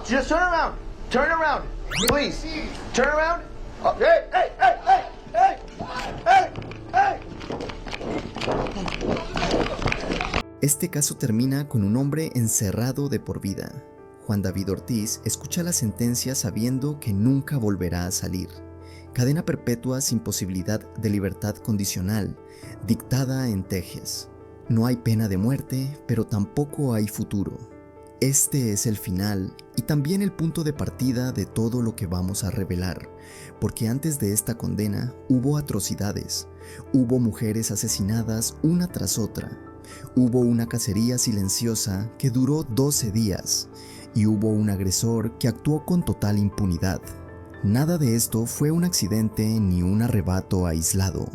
Just turn around. Turn around. Please. Turn around. Hey, hey, hey, hey, hey, hey, hey. Este caso termina con un hombre encerrado de por vida. Juan David Ortiz escucha la sentencia sabiendo que nunca volverá a salir. Cadena perpetua sin posibilidad de libertad condicional, dictada en Tejes. No hay pena de muerte, pero tampoco hay futuro. Este es el final y también el punto de partida de todo lo que vamos a revelar, porque antes de esta condena hubo atrocidades, hubo mujeres asesinadas una tras otra, hubo una cacería silenciosa que duró 12 días y hubo un agresor que actuó con total impunidad. Nada de esto fue un accidente ni un arrebato aislado.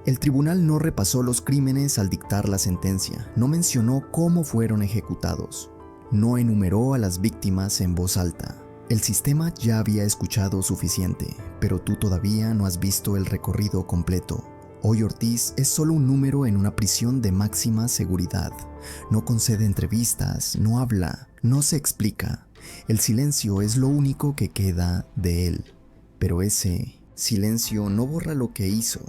El tribunal no repasó los crímenes al dictar la sentencia, no mencionó cómo fueron ejecutados, no enumeró a las víctimas en voz alta. El sistema ya había escuchado suficiente, pero tú todavía no has visto el recorrido completo. Hoy Ortiz es solo un número en una prisión de máxima seguridad. No concede entrevistas, no habla, no se explica. El silencio es lo único que queda de él. Pero ese silencio no borra lo que hizo,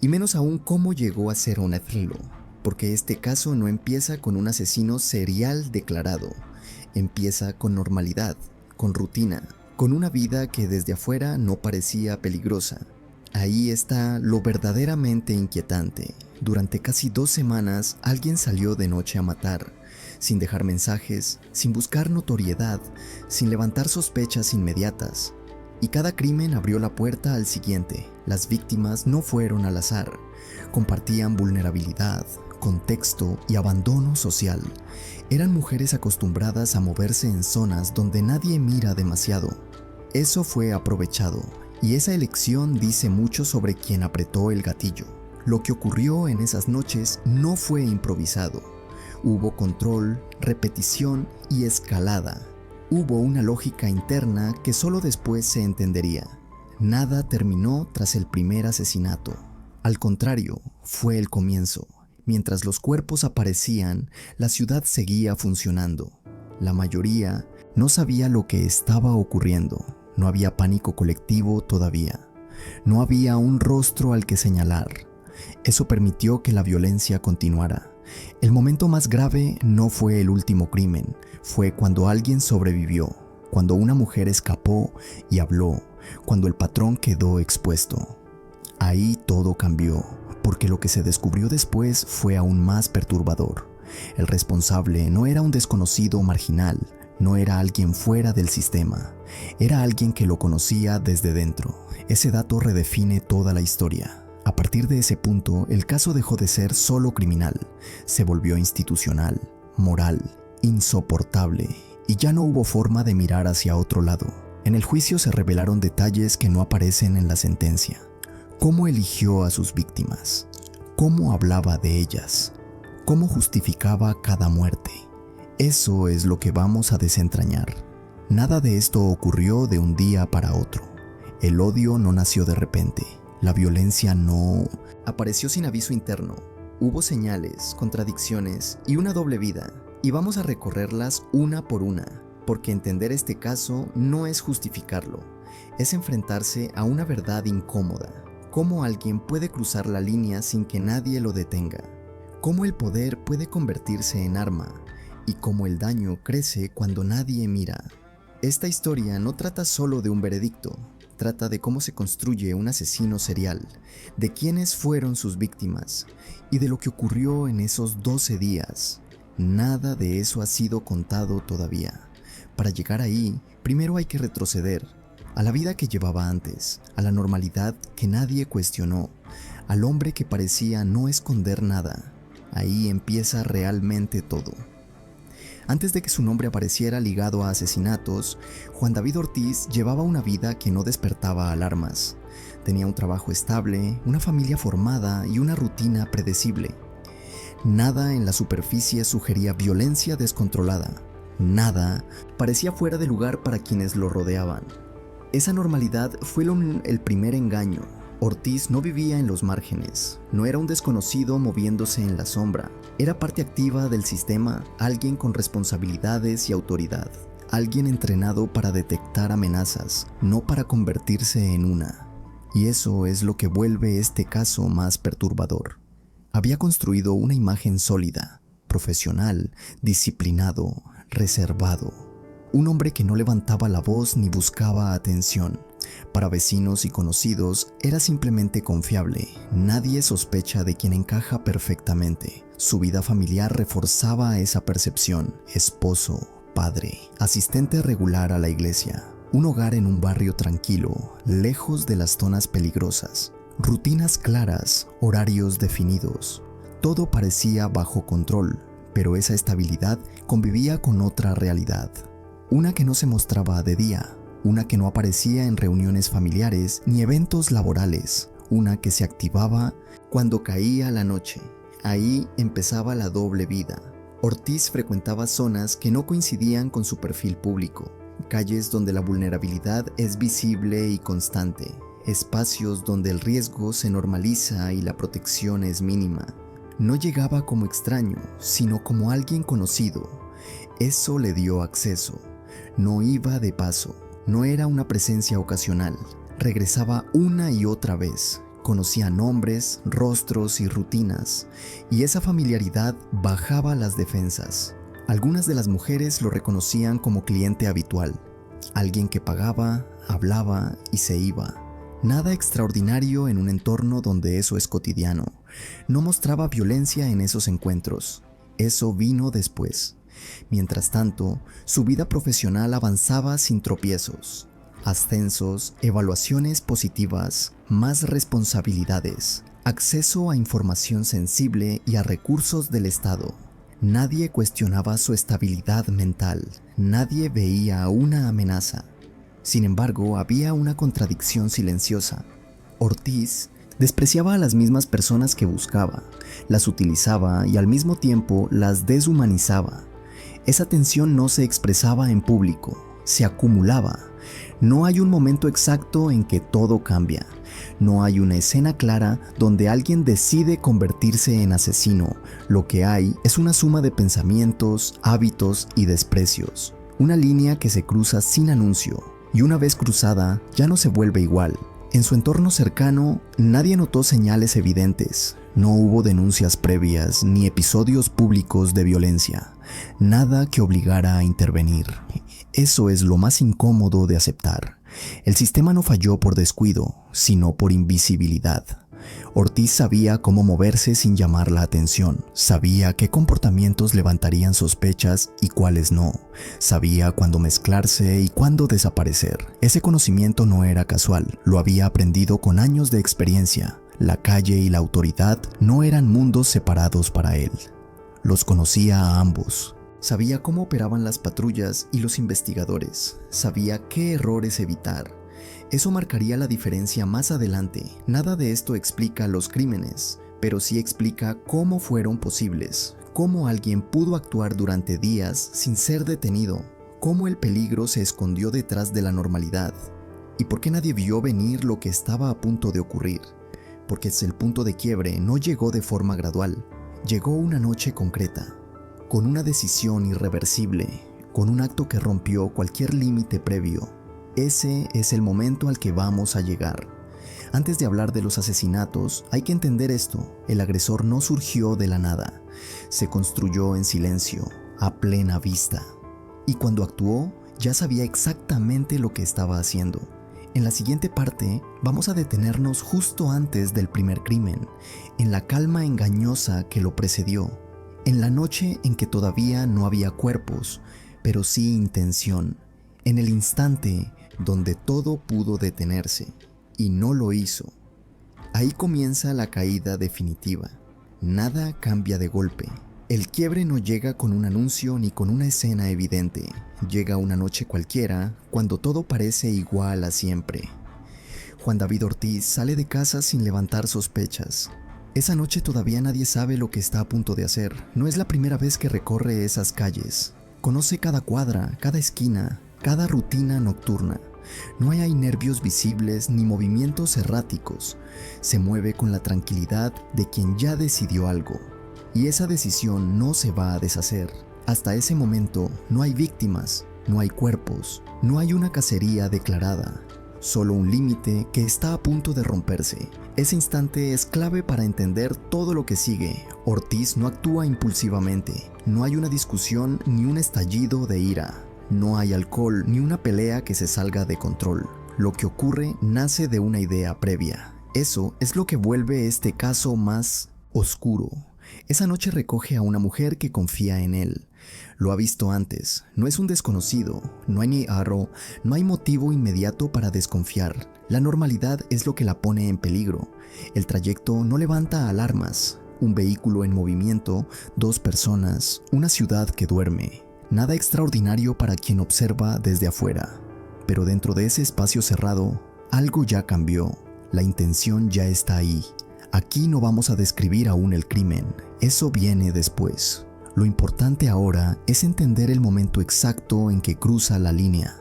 y menos aún cómo llegó a ser un Onofrio, porque este caso no empieza con un asesino serial declarado. Empieza con normalidad, con rutina, con una vida que desde afuera no parecía peligrosa. Ahí está lo verdaderamente inquietante. Durante casi 2 semanas alguien salió de noche a matar, sin dejar mensajes, sin buscar notoriedad, sin levantar sospechas inmediatas. Y cada crimen abrió la puerta al siguiente. Las víctimas no fueron al azar, compartían vulnerabilidad, contexto y abandono social. Eran mujeres acostumbradas a moverse en zonas donde nadie mira demasiado. Eso fue aprovechado, y esa elección dice mucho sobre quien apretó el gatillo. Lo que ocurrió en esas noches no fue improvisado. Hubo control, repetición y escalada. Hubo una lógica interna que solo después se entendería. Nada terminó tras el primer asesinato. Al contrario, fue el comienzo. Mientras los cuerpos aparecían, la ciudad seguía funcionando. La mayoría no sabía lo que estaba ocurriendo. No había pánico colectivo todavía. No había un rostro al que señalar. Eso permitió que la violencia continuara. El momento más grave no fue el último crimen, fue cuando alguien sobrevivió, cuando una mujer escapó y habló, cuando el patrón quedó expuesto. Ahí todo cambió, porque lo que se descubrió después fue aún más perturbador. El responsable no era un desconocido marginal, no era alguien fuera del sistema, era alguien que lo conocía desde dentro. Ese dato redefine toda la historia. A partir de ese punto, el caso dejó de ser solo criminal, se volvió institucional, moral, insoportable, y ya no hubo forma de mirar hacia otro lado. En el juicio se revelaron detalles que no aparecen en la sentencia. Cómo eligió a sus víctimas, cómo hablaba de ellas, cómo justificaba cada muerte. Eso es lo que vamos a desentrañar. Nada de esto ocurrió de un día para otro. El odio no nació de repente. La violencia no apareció sin aviso interno. Hubo señales, contradicciones y una doble vida, y vamos a recorrerlas una por una, porque entender este caso no es justificarlo, es enfrentarse a una verdad incómoda. Cómo alguien puede cruzar la línea sin que nadie lo detenga, cómo el poder puede convertirse en arma, y cómo el daño crece cuando nadie mira. Esta historia no trata solo de un veredicto. Trata de cómo se construye un asesino serial, de quiénes fueron sus víctimas y de lo que ocurrió en esos 12 días. Nada de eso ha sido contado todavía. Para llegar ahí, primero hay que retroceder a la vida que llevaba antes, a la normalidad que nadie cuestionó, al hombre que parecía no esconder nada. Ahí empieza realmente todo. Antes de que su nombre apareciera ligado a asesinatos, Juan David Ortiz llevaba una vida que no despertaba alarmas. Tenía un trabajo estable, una familia formada y una rutina predecible. Nada en la superficie sugería violencia descontrolada. Nada parecía fuera de lugar para quienes lo rodeaban. Esa normalidad fue el primer engaño. Ortiz no vivía en los márgenes, no era un desconocido moviéndose en la sombra, era parte activa del sistema, alguien con responsabilidades y autoridad, alguien entrenado para detectar amenazas, no para convertirse en una. Y eso es lo que vuelve este caso más perturbador. Había construido una imagen sólida, profesional, disciplinado, reservado. Un hombre que no levantaba la voz ni buscaba atención. Para vecinos y conocidos era simplemente confiable. Nadie sospecha de quien encaja perfectamente. Su vida familiar reforzaba esa percepción. Esposo, padre, asistente regular a la iglesia. Un hogar en un barrio tranquilo, lejos de las zonas peligrosas. Rutinas claras, horarios definidos. Todo parecía bajo control, pero esa estabilidad convivía con otra realidad. Una que no se mostraba de día, una que no aparecía en reuniones familiares ni eventos laborales, una que se activaba cuando caía la noche. Ahí empezaba la doble vida. Ortiz frecuentaba zonas que no coincidían con su perfil público, calles donde la vulnerabilidad es visible y constante, espacios donde el riesgo se normaliza y la protección es mínima. No llegaba como extraño, sino como alguien conocido. Eso le dio acceso. No iba de paso, no era una presencia ocasional. Regresaba una y otra vez. Conocía nombres, rostros y rutinas, y esa familiaridad bajaba las defensas. Algunas de las mujeres lo reconocían como cliente habitual, alguien que pagaba, hablaba y se iba. Nada extraordinario en un entorno donde eso es cotidiano. No mostraba violencia en esos encuentros. Eso vino después. Mientras tanto, su vida profesional avanzaba sin tropiezos. Ascensos, evaluaciones positivas, más responsabilidades, acceso a información sensible y a recursos del Estado. Nadie cuestionaba su estabilidad mental, nadie veía una amenaza. Sin embargo, había una contradicción silenciosa. Ortiz despreciaba a las mismas personas que buscaba, las utilizaba y al mismo tiempo las deshumanizaba. Esa tensión no se expresaba en público, se acumulaba. No hay un momento exacto en que todo cambia. No hay una escena clara donde alguien decide convertirse en asesino. Lo que hay es una suma de pensamientos, hábitos y desprecios. Una línea que se cruza sin anuncio, y una vez cruzada ya no se vuelve igual. En su entorno cercano, nadie notó señales evidentes. No hubo denuncias previas ni episodios públicos de violencia. Nada que obligara a intervenir. Eso es lo más incómodo de aceptar. El sistema no falló por descuido, sino por invisibilidad. Ortiz sabía cómo moverse sin llamar la atención. Sabía qué comportamientos levantarían sospechas y cuáles no. Sabía cuándo mezclarse y cuándo desaparecer. Ese conocimiento no era casual. Lo había aprendido con años de experiencia. La calle y la autoridad no eran mundos separados para él. Los conocía a ambos. Sabía cómo operaban las patrullas y los investigadores. Sabía qué errores evitar. Eso marcaría la diferencia más adelante. Nada de esto explica los crímenes, pero sí explica cómo fueron posibles, cómo alguien pudo actuar durante días sin ser detenido, cómo el peligro se escondió detrás de la normalidad, y por qué nadie vio venir lo que estaba a punto de ocurrir. Porque el punto de quiebre no llegó de forma gradual, llegó una noche concreta, con una decisión irreversible, con un acto que rompió cualquier límite previo. Ese es el momento al que vamos a llegar. Antes de hablar de los asesinatos, hay que entender esto. El agresor no surgió de la nada. Se construyó en silencio, a plena vista. Y cuando actuó, ya sabía exactamente lo que estaba haciendo. En la siguiente parte, vamos a detenernos justo antes del primer crimen, en la calma engañosa que lo precedió, en la noche en que todavía no había cuerpos, pero sí intención, en el instante donde todo pudo detenerse, y no lo hizo. Ahí comienza la caída definitiva. Nada cambia de golpe. El quiebre no llega con un anuncio ni con una escena evidente. Llega una noche cualquiera, cuando todo parece igual a siempre. Juan David Ortiz sale de casa sin levantar sospechas. Esa noche todavía nadie sabe lo que está a punto de hacer. No es la primera vez que recorre esas calles. Conoce cada cuadra, cada esquina, cada rutina nocturna. No hay nervios visibles ni movimientos erráticos. Se mueve con la tranquilidad de quien ya decidió algo. Y esa decisión no se va a deshacer. Hasta ese momento no hay víctimas, no hay cuerpos, no hay una cacería declarada, solo un límite que está a punto de romperse. Ese instante es clave para entender todo lo que sigue. Ortiz no actúa impulsivamente, no hay una discusión ni un estallido de ira, no hay alcohol ni una pelea que se salga de control. Lo que ocurre nace de una idea previa. Eso es lo que vuelve este caso más oscuro. Esa noche recoge a una mujer que confía en él. Lo ha visto antes, no es un desconocido, no hay ni arro, no hay motivo inmediato para desconfiar. La normalidad es lo que la pone en peligro. El trayecto no levanta alarmas. Un vehículo en movimiento, 2 personas, una ciudad que duerme. Nada extraordinario para quien observa desde afuera. Pero dentro de ese espacio cerrado, algo ya cambió. La intención ya está ahí. Aquí no vamos a describir aún el crimen, eso viene después. Lo importante ahora es entender el momento exacto en que cruza la línea,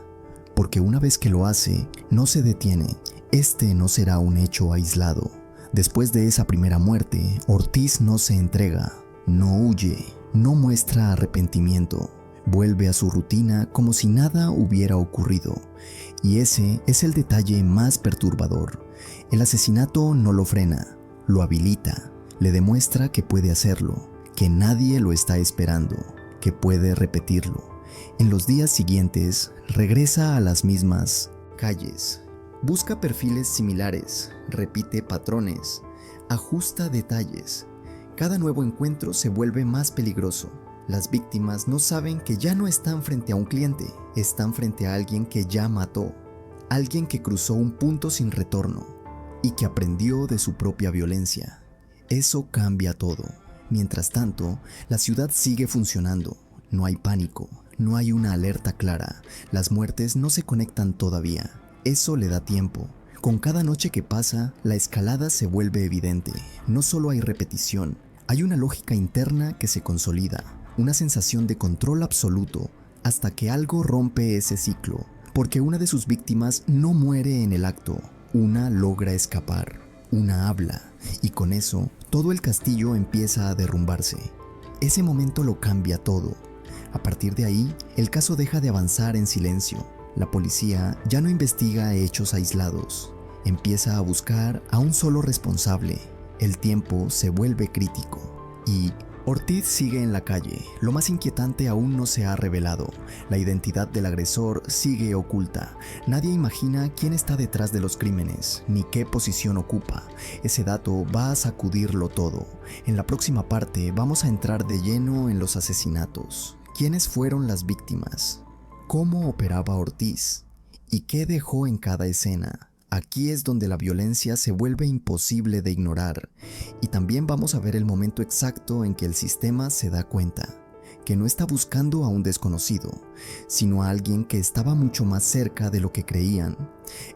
porque una vez que lo hace, no se detiene. Este no será un hecho aislado. Después de esa primera muerte, Ortiz no se entrega, no huye, no muestra arrepentimiento. Vuelve a su rutina como si nada hubiera ocurrido. Y ese es el detalle más perturbador. El asesinato no lo frena, lo habilita, le demuestra que puede hacerlo, que nadie lo está esperando, que puede repetirlo. En los días siguientes, regresa a las mismas calles. Busca perfiles similares, repite patrones, ajusta detalles. Cada nuevo encuentro se vuelve más peligroso. Las víctimas no saben que ya no están frente a un cliente, están frente a alguien que ya mató, alguien que cruzó un punto sin retorno y que aprendió de su propia violencia. Eso cambia todo. Mientras tanto, la ciudad sigue funcionando. No hay pánico, no hay una alerta clara, las muertes no se conectan todavía. Eso le da tiempo. Con cada noche que pasa, la escalada se vuelve evidente. No solo hay repetición, hay una lógica interna que se consolida. Una sensación de control absoluto, hasta que algo rompe ese ciclo, porque una de sus víctimas no muere en el acto, una logra escapar, una habla, y con eso todo el castillo empieza a derrumbarse. Ese momento lo cambia todo. A partir de ahí, el caso deja de avanzar en silencio. La policía ya no investiga hechos aislados, empieza a buscar a un solo responsable. El tiempo se vuelve crítico y Ortiz sigue en la calle. Lo más inquietante aún no se ha revelado. La identidad del agresor sigue oculta. Nadie imagina quién está detrás de los crímenes, ni qué posición ocupa. Ese dato va a sacudirlo todo. En la próxima parte vamos a entrar de lleno en los asesinatos. ¿Quiénes fueron las víctimas? ¿Cómo operaba Ortiz? ¿Y qué dejó en cada escena? Aquí es donde la violencia se vuelve imposible de ignorar, y también vamos a ver el momento exacto en que el sistema se da cuenta que no está buscando a un desconocido, sino a alguien que estaba mucho más cerca de lo que creían.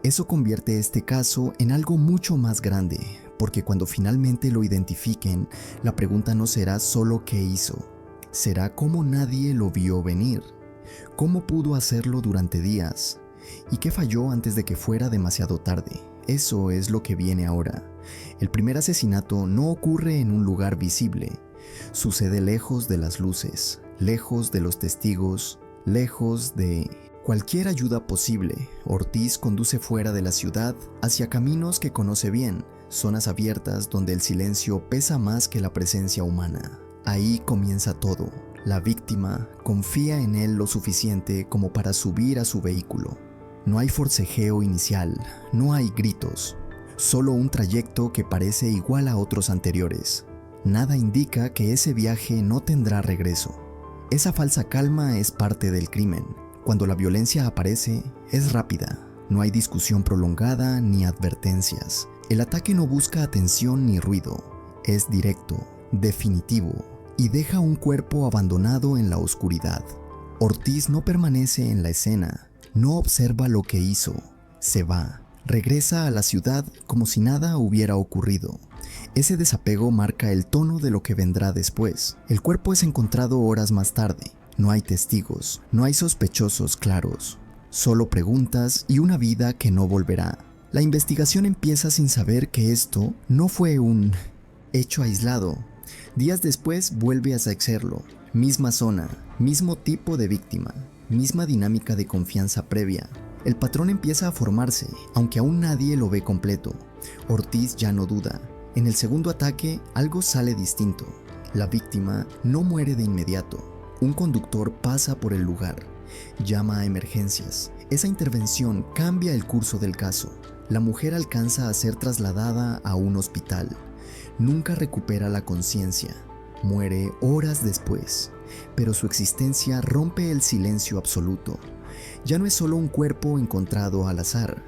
Eso convierte este caso en algo mucho más grande, porque cuando finalmente lo identifiquen, la pregunta no será solo qué hizo, será cómo nadie lo vio venir, cómo pudo hacerlo durante días, ¿y qué falló antes de que fuera demasiado tarde? Eso es lo que viene ahora. El primer asesinato no ocurre en un lugar visible. Sucede lejos de las luces, lejos de los testigos, lejos de cualquier ayuda posible. Ortiz conduce fuera de la ciudad hacia caminos que conoce bien, zonas abiertas donde el silencio pesa más que la presencia humana. Ahí comienza todo. La víctima confía en él lo suficiente como para subir a su vehículo. No hay forcejeo inicial, no hay gritos, solo un trayecto que parece igual a otros anteriores. Nada indica que ese viaje no tendrá regreso. Esa falsa calma es parte del crimen. Cuando la violencia aparece, es rápida. No hay discusión prolongada ni advertencias. El ataque no busca atención ni ruido. Es directo, definitivo, y deja un cuerpo abandonado en la oscuridad. Ortiz no permanece en la escena. No observa lo que hizo, se va, regresa a la ciudad como si nada hubiera ocurrido. Ese desapego marca el tono de lo que vendrá después. El cuerpo es encontrado horas más tarde. No hay testigos, no hay sospechosos claros, solo preguntas y una vida que no volverá. La investigación empieza sin saber que esto no fue un hecho aislado. Días después vuelve a serlo. Misma zona, mismo tipo de víctima. misma dinámica de confianza previa. El patrón empieza a formarse, aunque aún nadie lo ve completo. Ortiz ya no duda. En el segundo ataque, algo sale distinto. La víctima no muere de inmediato. Un conductor pasa por el lugar. Llama a emergencias. Esa intervención cambia el curso del caso. La mujer alcanza a ser trasladada a un hospital. Nunca recupera la conciencia. Muere horas después. Pero su existencia rompe el silencio absoluto. Ya no es solo un cuerpo encontrado al azar.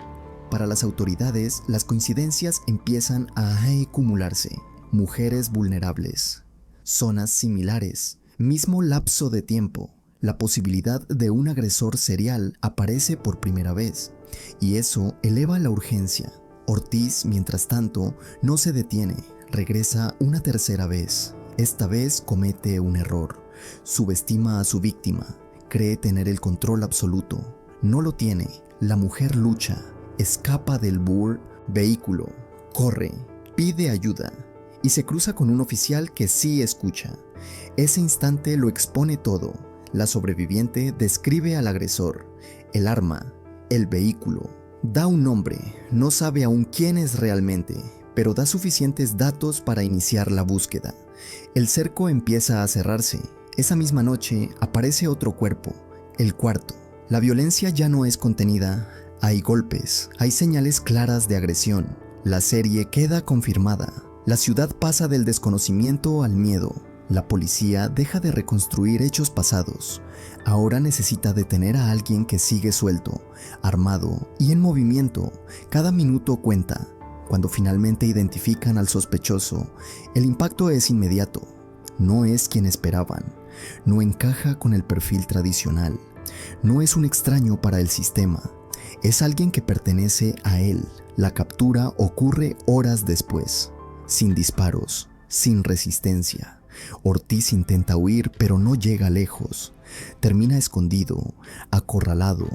Para las autoridades, las coincidencias empiezan a acumularse. Mujeres vulnerables, zonas similares, mismo lapso de tiempo. La posibilidad de un agresor serial aparece por primera vez, y eso eleva la urgencia. Ortiz, mientras tanto, no se detiene, regresa una tercera vez. Esta vez comete un error. Subestima a su víctima, cree tener el control absoluto. No lo tiene. La mujer lucha, escapa del vehículo, corre, pide ayuda y se cruza con un oficial que sí escucha. Ese instante lo expone todo. La sobreviviente describe al agresor, el arma, el vehículo. Da un nombre, no sabe aún quién es realmente, pero da suficientes datos para iniciar la búsqueda. El cerco empieza a cerrarse. Esa misma noche aparece otro cuerpo, el cuarto. La violencia ya no es contenida. Hay golpes, hay señales claras de agresión. La serie queda confirmada. La ciudad pasa del desconocimiento al miedo. La policía deja de reconstruir hechos pasados. Ahora necesita detener a alguien que sigue suelto, armado y en movimiento. Cada minuto cuenta. Cuando finalmente identifican al sospechoso, el impacto es inmediato. No es quien esperaban. No encaja con el perfil tradicional. No es un extraño para el sistema. Es alguien que pertenece a él. La captura ocurre horas después, sin disparos, sin resistencia. Ortiz intenta huir, pero no llega lejos. Termina escondido, acorralado.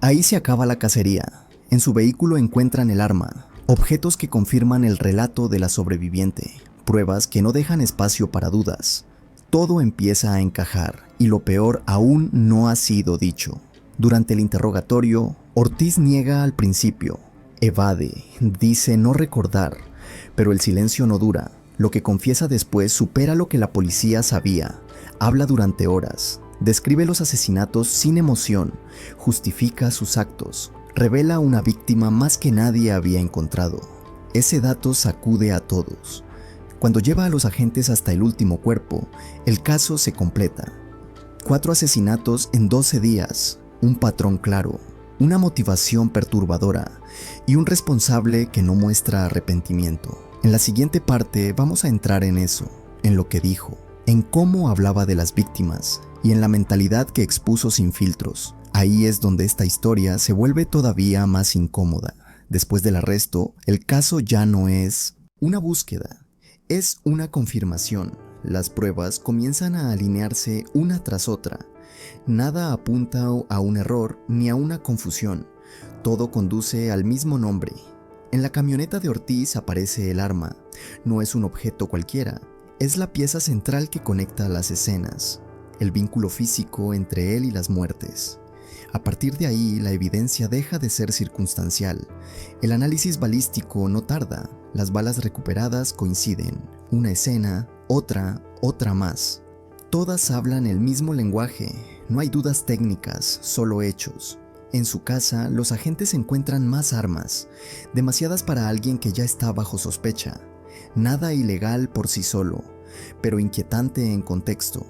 Ahí se acaba la cacería. En su vehículo encuentran el arma, objetos que confirman el relato de la sobreviviente, pruebas que no dejan espacio para dudas. Todo empieza a encajar, y lo peor aún no ha sido dicho. Durante el interrogatorio, Ortiz niega al principio, evade, dice no recordar, pero el silencio no dura. Lo que confiesa después supera lo que la policía sabía. Habla durante horas, describe los asesinatos sin emoción, justifica sus actos, revela una víctima más que nadie había encontrado. Ese dato sacude a todos. Cuando lleva a los agentes hasta el último cuerpo, el caso se completa. 4 asesinatos en 12 días, un patrón claro, una motivación perturbadora y un responsable que no muestra arrepentimiento. En la siguiente parte vamos a entrar en eso, en lo que dijo, en cómo hablaba de las víctimas y en la mentalidad que expuso sin filtros. Ahí es donde esta historia se vuelve todavía más incómoda. Después del arresto, el caso ya no es una búsqueda, es una confirmación. Las pruebas comienzan a alinearse una tras otra. Nada apunta a un error ni a una confusión. Todo conduce al mismo nombre. En la camioneta de Ortiz aparece el arma. No es un objeto cualquiera, es la pieza central que conecta las escenas, el vínculo físico entre él y las muertes. A partir de ahí, la evidencia deja de ser circunstancial. El análisis balístico no tarda, las balas recuperadas coinciden. Una escena, otra más. Todas hablan el mismo lenguaje, no hay dudas técnicas, solo hechos. En su casa, los agentes encuentran más armas, demasiadas para alguien que ya está bajo sospecha. Nada ilegal por sí solo, pero inquietante en contexto.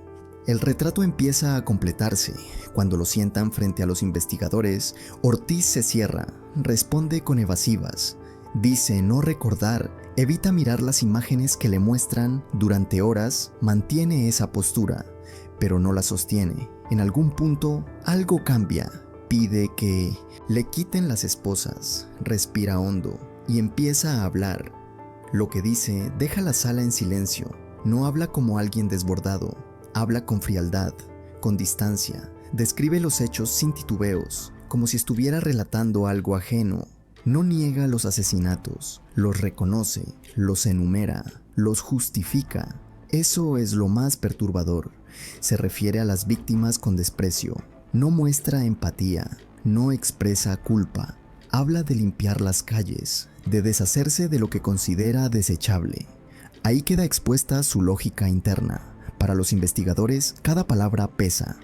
El retrato empieza a completarse. Cuando lo sientan frente a los investigadores, Ortiz se cierra, responde con evasivas. Dice no recordar, evita mirar las imágenes que le muestran durante horas, mantiene esa postura, pero no la sostiene. En algún punto, algo cambia. Pide que le quiten las esposas, respira hondo y empieza a hablar. Lo que dice deja la sala en silencio. No habla como alguien desbordado, habla con frialdad, con distancia. Describe los hechos sin titubeos, como si estuviera relatando algo ajeno. No niega los asesinatos, los reconoce, los enumera, los justifica. Eso es lo más perturbador. Se refiere a las víctimas con desprecio. No muestra empatía, no expresa culpa. Habla de limpiar las calles, de deshacerse de lo que considera desechable. Ahí queda expuesta su lógica interna. Para los investigadores, cada palabra pesa.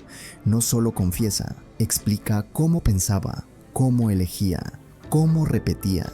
No solo confiesa, explica cómo pensaba, cómo elegía, cómo repetía.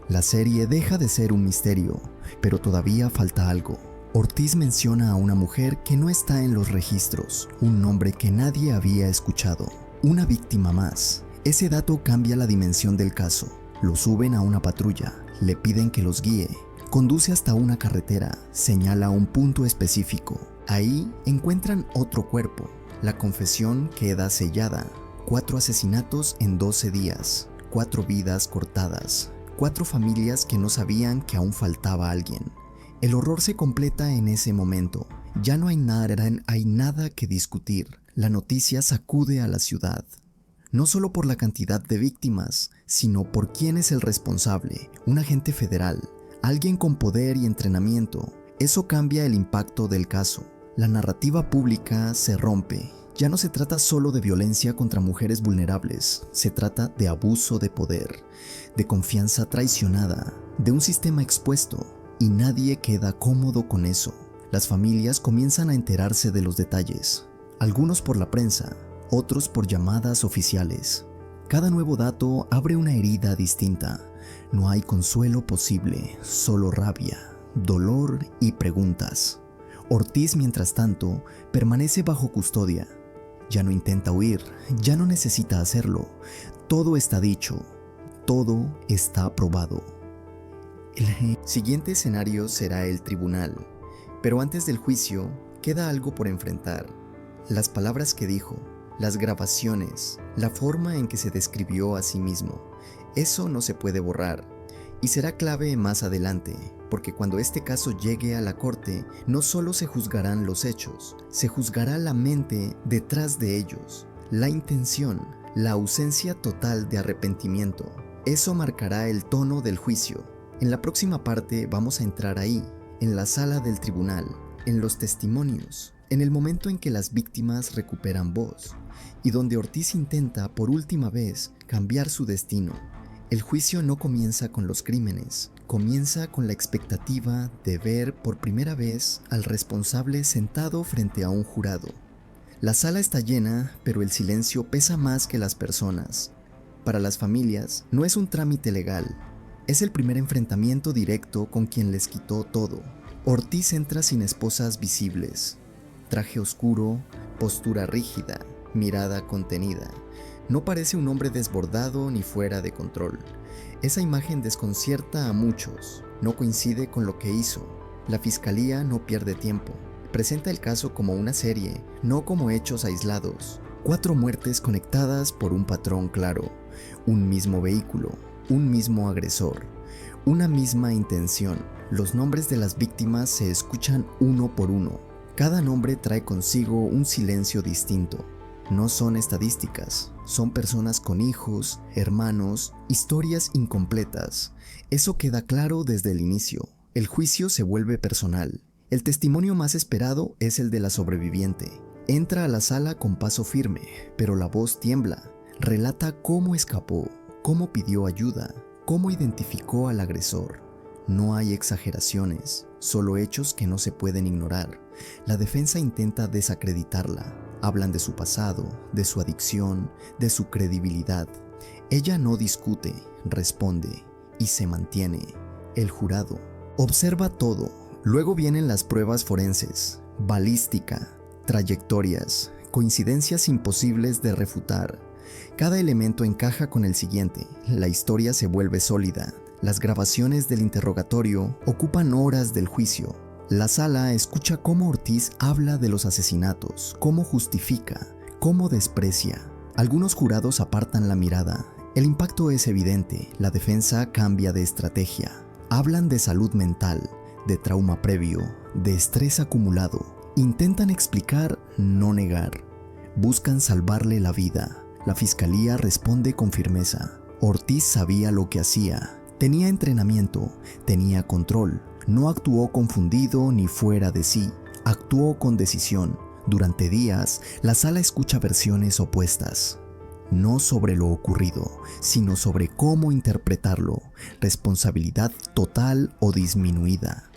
La serie deja de ser un misterio, pero todavía falta algo. Ortiz menciona a una mujer que no está en los registros, un nombre que nadie había escuchado. Una víctima más. Ese dato cambia la dimensión del caso. Lo suben a una patrulla, le piden que los guíe. Conduce hasta una carretera, señala un punto específico. Ahí encuentran otro cuerpo. La confesión queda sellada. 4 asesinatos en 12 días, 4 vidas cortadas, 4 familias que no sabían que aún faltaba alguien. El horror se completa en ese momento. Ya no hay nada que discutir. La noticia sacude a la ciudad. No solo por la cantidad de víctimas, sino por quién es el responsable, un agente federal, alguien con poder y entrenamiento. Eso cambia el impacto del caso. La narrativa pública se rompe. Ya no se trata solo de violencia contra mujeres vulnerables, se trata de abuso de poder, de confianza traicionada, de un sistema expuesto, y nadie queda cómodo con eso. Las familias comienzan a enterarse de los detalles, algunos por la prensa, otros por llamadas oficiales. Cada nuevo dato abre una herida distinta. No hay consuelo posible, solo rabia, dolor y preguntas. Ortiz, mientras tanto, permanece bajo custodia. Ya no intenta huir, ya no necesita hacerlo. Todo está dicho, todo está probado. El siguiente escenario será el tribunal, pero antes del juicio queda algo por enfrentar. Las palabras que dijo, las grabaciones, la forma en que se describió a sí mismo. Eso no se puede borrar, y será clave más adelante, porque cuando este caso llegue a la corte, no solo se juzgarán los hechos, se juzgará la mente detrás de ellos, la intención, la ausencia total de arrepentimiento. Eso marcará el tono del juicio. En la próxima parte vamos a entrar ahí, en la sala del tribunal, en los testimonios, en el momento en que las víctimas recuperan voz, y donde Ortiz intenta por última vez cambiar su destino. El juicio no comienza con los crímenes, comienza con la expectativa de ver por primera vez al responsable sentado frente a un jurado. La sala está llena, pero el silencio pesa más que las personas. Para las familias, no es un trámite legal, es el primer enfrentamiento directo con quien les quitó todo. Ortiz entra sin esposas visibles, traje oscuro, postura rígida, mirada contenida. No parece un hombre desbordado ni fuera de control. Esa imagen desconcierta a muchos, no coincide con lo que hizo. La fiscalía no pierde tiempo. Presenta el caso como una serie, no como hechos aislados. 4 muertes conectadas por un patrón claro, un mismo vehículo, un mismo agresor, una misma intención. Los nombres de las víctimas se escuchan uno por uno. Cada nombre trae consigo un silencio distinto. No son estadísticas, son personas con hijos, hermanos, historias incompletas. Eso queda claro desde el inicio. El juicio se vuelve personal. El testimonio más esperado es el de la sobreviviente. Entra a la sala con paso firme, pero la voz tiembla. Relata cómo escapó, cómo pidió ayuda, cómo identificó al agresor. No hay exageraciones, solo hechos que no se pueden ignorar. La defensa intenta desacreditarla. Hablan de su pasado, de su adicción, de su credibilidad. Ella no discute, responde y se mantiene. El jurado observa todo. Luego vienen las pruebas forenses, balística, trayectorias, coincidencias imposibles de refutar. Cada elemento encaja con el siguiente. La historia se vuelve sólida. Las grabaciones del interrogatorio ocupan horas del juicio. La sala escucha cómo Ortiz habla de los asesinatos, cómo justifica, cómo desprecia. Algunos jurados apartan la mirada. El impacto es evidente. La defensa cambia de estrategia. Hablan de salud mental, de trauma previo, de estrés acumulado. Intentan explicar, no negar. Buscan salvarle la vida. La fiscalía responde con firmeza. Ortiz sabía lo que hacía. Tenía entrenamiento, tenía control. No actuó confundido ni fuera de sí. Actuó con decisión. Durante días, la sala escucha versiones opuestas. No sobre lo ocurrido, sino sobre cómo interpretarlo, responsabilidad total o disminuida.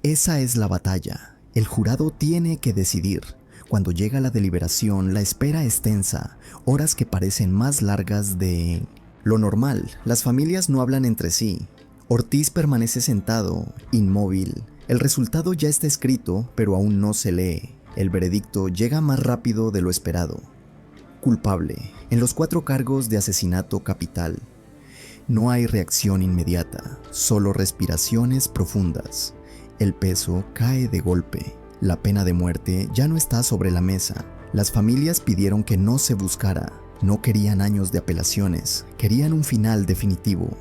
Esa es la batalla. El jurado tiene que decidir. Cuando llega la deliberación, la espera es tensa, horas que parecen más largas de lo normal. Las familias no hablan entre sí. Ortiz permanece sentado, inmóvil. El resultado ya está escrito, pero aún no se lee. El veredicto llega más rápido de lo esperado. Culpable, en los 4 cargos de asesinato capital. No hay reacción inmediata, solo respiraciones profundas. El peso cae de golpe. La pena de muerte ya no está sobre la mesa. Las familias pidieron que no se buscara. No querían años de apelaciones, querían un final definitivo.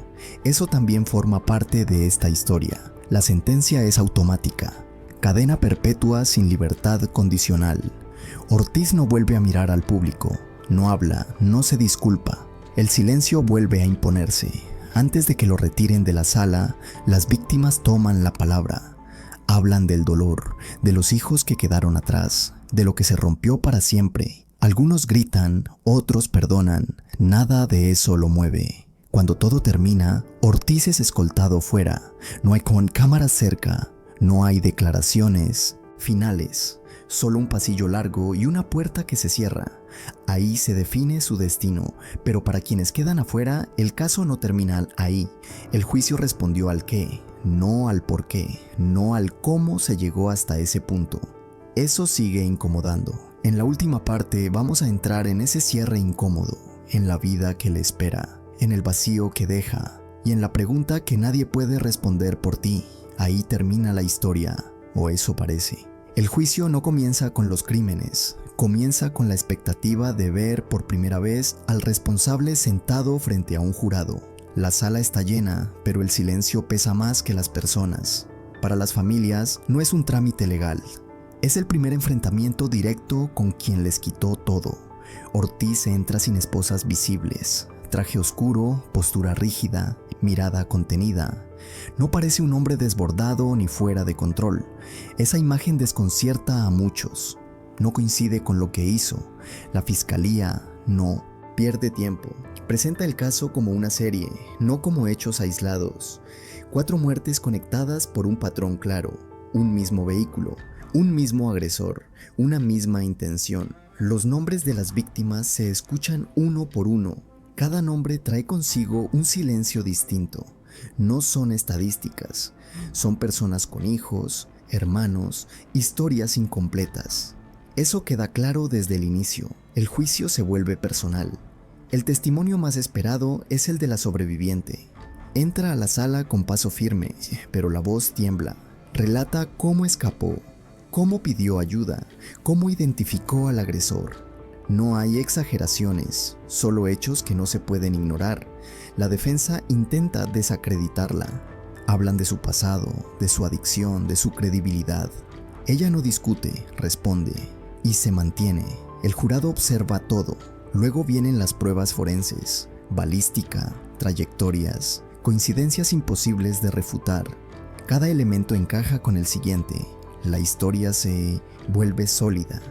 Eso también forma parte de esta historia. La sentencia es automática. Cadena perpetua sin libertad condicional. Ortiz no vuelve a mirar al público. No habla, no se disculpa. El silencio vuelve a imponerse. Antes de que lo retiren de la sala, las víctimas toman la palabra. Hablan del dolor, de los hijos que quedaron atrás, de lo que se rompió para siempre. Algunos gritan, otros perdonan. Nada de eso lo mueve. Cuando todo termina, Ortiz es escoltado fuera. No hay cámaras cerca. No hay declaraciones finales. Solo un pasillo largo y una puerta que se cierra. Ahí se define su destino, pero para quienes quedan afuera, el caso no termina ahí. El juicio respondió al qué, no al por qué, no al cómo se llegó hasta ese punto. Eso sigue incomodando. En la última parte vamos a entrar en ese cierre incómodo, en la vida que le espera, en el vacío que deja y en la pregunta que nadie puede responder por ti. Ahí termina la historia, o eso parece. El juicio no comienza con los crímenes, comienza con la expectativa de ver por primera vez al responsable sentado frente a un jurado. La sala está llena, pero el silencio pesa más que las personas. Para las familias no es un trámite legal, es el primer enfrentamiento directo con quien les quitó todo. Ortiz entra sin esposas visibles, traje oscuro, postura rígida, mirada contenida. No parece un hombre desbordado ni fuera de control. Esa imagen desconcierta a muchos. No coincide con lo que hizo. La fiscalía no pierde tiempo. Presenta el caso como una serie, no como hechos aislados. 4 muertes conectadas por un patrón claro, un mismo vehículo, un mismo agresor, una misma intención. Los nombres de las víctimas se escuchan uno por uno. Cada nombre trae consigo un silencio distinto. No son estadísticas, son personas con hijos, hermanos, historias incompletas. Eso queda claro desde el inicio. El juicio se vuelve personal. El testimonio más esperado es el de la sobreviviente. Entra a la sala con paso firme, pero la voz tiembla. Relata cómo escapó, cómo pidió ayuda, cómo identificó al agresor. No hay exageraciones, solo hechos que no se pueden ignorar. La defensa intenta desacreditarla. Hablan de su pasado, de su adicción, de su credibilidad. Ella no discute, responde y se mantiene. El jurado observa todo. Luego vienen las pruebas forenses, balística, trayectorias, coincidencias imposibles de refutar. Cada elemento encaja con el siguiente. La historia se vuelve sólida.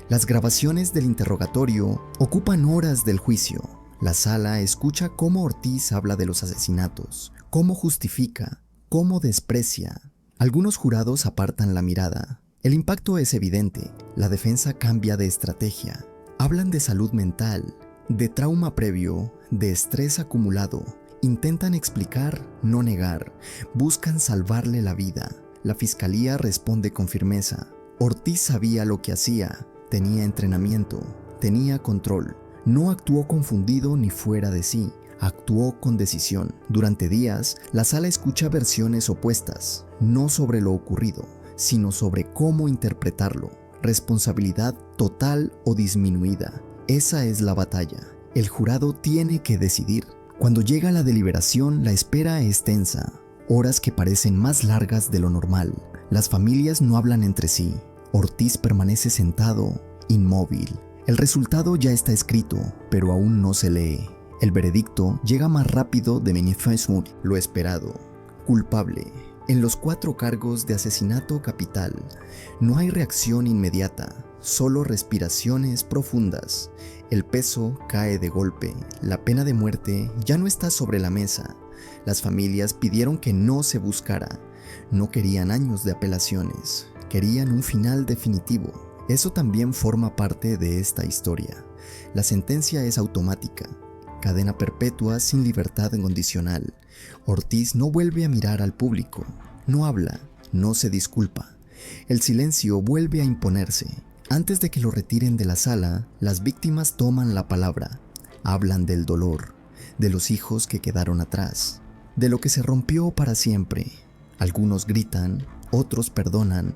Las grabaciones del interrogatorio ocupan horas del juicio. La sala escucha cómo Ortiz habla de los asesinatos, cómo justifica, cómo desprecia. Algunos jurados apartan la mirada. El impacto es evidente. La defensa cambia de estrategia. Hablan de salud mental, de trauma previo, de estrés acumulado. Intentan explicar, no negar. Buscan salvarle la vida. La fiscalía responde con firmeza. Ortiz sabía lo que hacía. Tenía entrenamiento, tenía control. No actuó confundido ni fuera de sí. Actuó con decisión. Durante días, la sala escucha versiones opuestas, no sobre lo ocurrido, sino sobre cómo interpretarlo. Responsabilidad total o disminuida. Esa es la batalla. El jurado tiene que decidir. Cuando llega la deliberación, la espera es tensa. Horas que parecen más largas de lo normal. Las familias no hablan entre sí. Ortiz permanece sentado, inmóvil. El resultado ya está escrito, pero aún no se lee. El veredicto llega más rápido de lo esperado. Culpable. En los 4 cargos de asesinato capital, no hay reacción inmediata, solo respiraciones profundas. El peso cae de golpe, la pena de muerte ya no está sobre la mesa. Las familias pidieron que no se buscara, no querían años de apelaciones, querían un final definitivo. Eso también forma parte de esta historia. La sentencia es automática, cadena perpetua sin libertad condicional. Ortiz no vuelve a mirar al público, no habla, no se disculpa. El silencio vuelve a imponerse. Antes de que lo retiren de la sala, las víctimas toman la palabra. Hablan del dolor, de los hijos que quedaron atrás, de lo que se rompió para siempre. Algunos gritan, otros perdonan.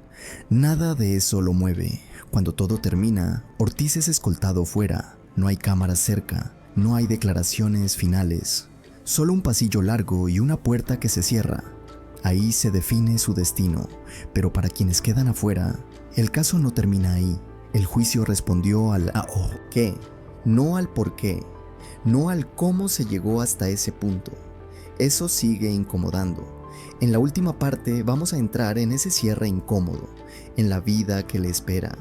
Nada de eso lo mueve. Cuando todo termina, Ortiz es escoltado fuera. No hay cámaras cerca, no hay declaraciones finales. Solo un pasillo largo y una puerta que se cierra. Ahí se define su destino, pero para quienes quedan afuera, el caso no termina ahí. El juicio respondió al ¿qué? No al por qué, no al cómo se llegó hasta ese punto. Eso sigue incomodando. En la última parte vamos a entrar en ese cierre incómodo, en la vida que le espera,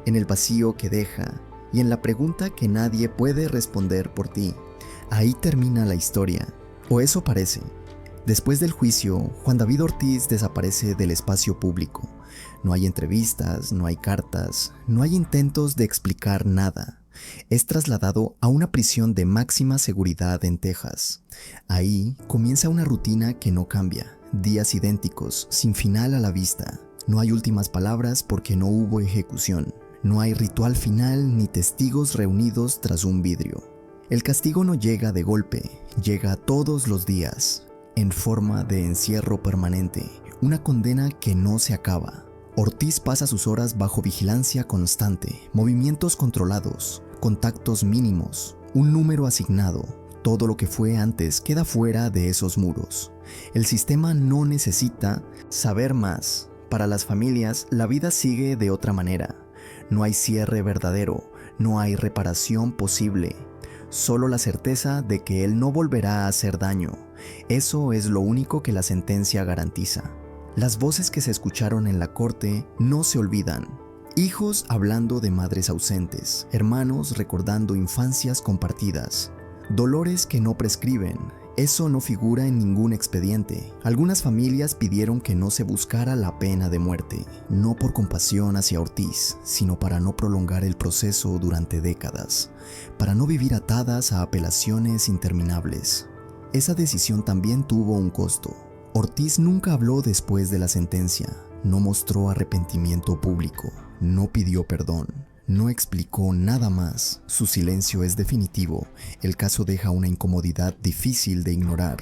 en el vacío que deja y en la pregunta que nadie puede responder por ti. Ahí termina la historia, o eso parece. Después del juicio, Juan David Ortiz desaparece del espacio público. No hay entrevistas, no hay cartas, no hay intentos de explicar nada. Es trasladado a una prisión de máxima seguridad en Texas. Ahí comienza una rutina que no cambia, días idénticos, sin final a la vista. No hay últimas palabras porque no hubo ejecución. No hay ritual final ni testigos reunidos tras un vidrio. El castigo no llega de golpe, llega todos los días, en forma de encierro permanente, una condena que no se acaba. Ortiz pasa sus horas bajo vigilancia constante, movimientos controlados, contactos mínimos, un número asignado. Todo lo que fue antes queda fuera de esos muros. El sistema no necesita saber más. Para las familias, la vida sigue de otra manera. No hay cierre verdadero, no hay reparación posible. Solo la certeza de que él no volverá a hacer daño. Eso es lo único que la sentencia garantiza. Las voces que se escucharon en la corte no se olvidan. Hijos hablando de madres ausentes, hermanos recordando infancias compartidas, dolores que no prescriben. Eso no figura en ningún expediente. Algunas familias pidieron que no se buscara la pena de muerte, no por compasión hacia Ortiz, sino para no prolongar el proceso durante décadas, para no vivir atadas a apelaciones interminables. Esa decisión también tuvo un costo. Ortiz nunca habló después de la sentencia, no mostró arrepentimiento público, no pidió perdón. No explicó nada más. Su silencio es definitivo. El caso deja una incomodidad difícil de ignorar.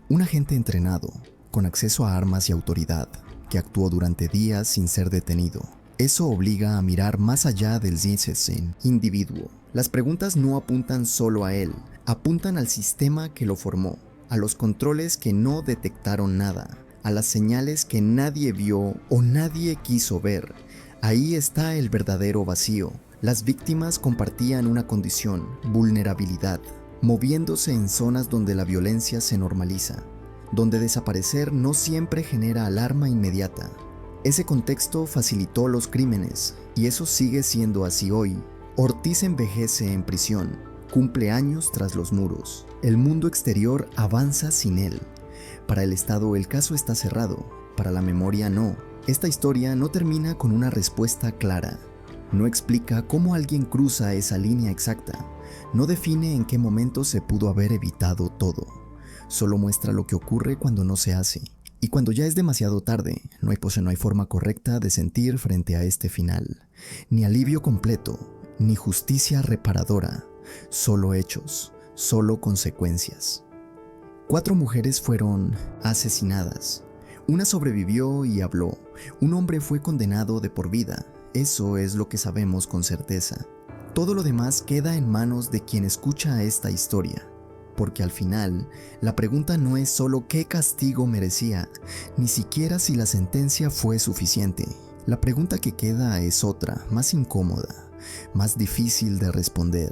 Un agente entrenado, con acceso a armas y autoridad, que actuó durante días sin ser detenido. Eso obliga a mirar más allá del citizen individuo. Las preguntas no apuntan solo a él, apuntan al sistema que lo formó, a los controles que no detectaron nada, a las señales que nadie vio o nadie quiso ver. Ahí está el verdadero vacío. Las víctimas compartían una condición, vulnerabilidad, moviéndose en zonas donde la violencia se normaliza, donde desaparecer no siempre genera alarma inmediata. Ese contexto facilitó los crímenes, y eso sigue siendo así hoy. Ortiz envejece en prisión, cumple años tras los muros. El mundo exterior avanza sin él. Para el Estado el caso está cerrado, para la memoria no. Esta historia no termina con una respuesta clara. No explica cómo alguien cruza esa línea exacta. No define en qué momento se pudo haber evitado todo. Solo muestra lo que ocurre cuando no se hace. Y cuando ya es demasiado tarde, no hay forma correcta de sentir frente a este final. Ni alivio completo, ni justicia reparadora. Solo hechos, solo consecuencias. 4 mujeres fueron asesinadas. Una sobrevivió y habló. Un hombre fue condenado de por vida. Eso es lo que sabemos con certeza. Todo lo demás queda en manos de quien escucha esta historia. Porque al final, la pregunta no es solo qué castigo merecía, ni siquiera si la sentencia fue suficiente. La pregunta que queda es otra, más incómoda, más difícil de responder.